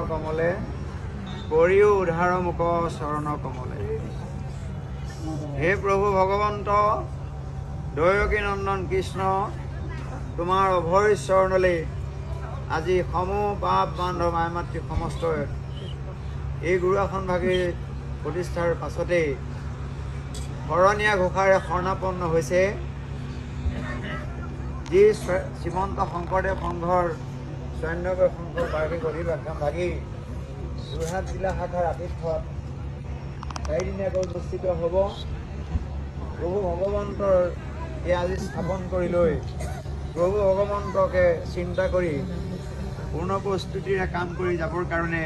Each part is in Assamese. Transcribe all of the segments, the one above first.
কমলে কৰিও উদ্ধাৰ মুখ চৰণ কমলে। হে প্ৰভু ভগৱন্ত দৈৱকী নন্দন কৃষ্ণ, তোমাৰ অভয় চৰণলৈ আজি সমূহ পাপ বান্ধৱ মায় মাতৃ সমস্তই এই গুৰু আসন ভাগি প্ৰতিষ্ঠাৰ পাছতেই শৰণীয়া ঘোষাৰে শৰণাপন্ন হৈছে। যি শ্ৰীমন্ত শংকৰদেৱ সংঘৰ 94 সংঘৰ বাৰ্ষিক অধিৱেশন ভাগি যোৰহাট জিলা শাখাৰ আতিথ্যত 4 দিনীয়াকৈ অনুষ্ঠিত হ'ব। প্ৰভু ভগৱন্তৰ এই আজি স্থাপন কৰি লৈ প্ৰভু ভগৱন্তকে চিন্তা কৰি পূৰ্ণ প্ৰস্তুতিৰে কাম কৰি যাবৰ কাৰণে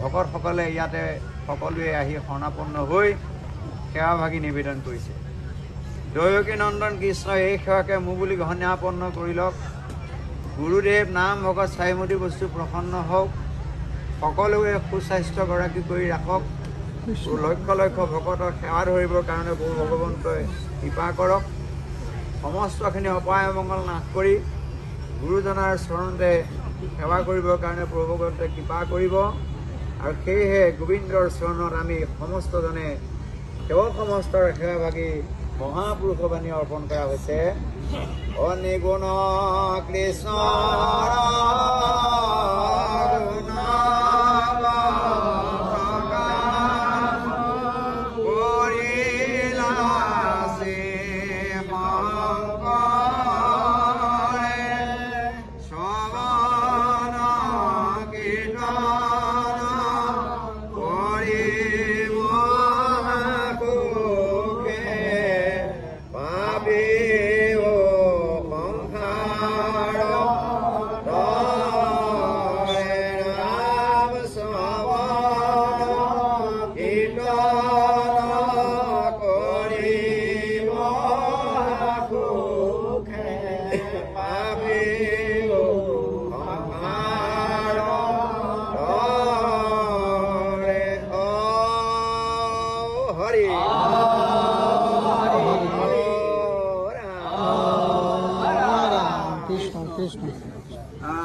ভকতসকলে ইয়াতে সকলোৱে আহি শৰণাপন্ন হৈ সেৱা ভাগি নিবেদন কৰিছে। দৈৱকী নন্দন কৃষ্ণ এই সেৱাকে মোৰ বুলি গ্ৰহণাপন্ন কৰি লওক। গুৰুদেৱ নাম ভকত চাৰিমতি বস্তু প্ৰসন্ন হওক। সকলোৱে সুস্বাস্থ্যগৰাকী কৰি ৰাখক। লক্ষ লক্ষ ভকতৰ সেৱা ধৰিবৰ কাৰণে প্ৰভু ভগৱন্তই কৃপা কৰক। সমস্তখিনি অপায় মংগল নাশ কৰি গুৰুজনাৰ চৰণতে সেৱা কৰিবৰ কাৰণে প্ৰভু ভগৱন্তই কৃপা কৰিব। আৰু সেয়েহে গোবিন্দৰ চৰণত আমি সমস্তজনে সেৱক সমস্তৰ সেৱা ভাগি মহাপুৰুষবাণী অৰ্পণ কৰা হৈছে। অনিগুণ কৃষ্ণ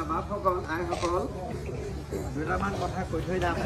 বাপসকল আইসকল দুটামান কথা কৈ থৈ যাম।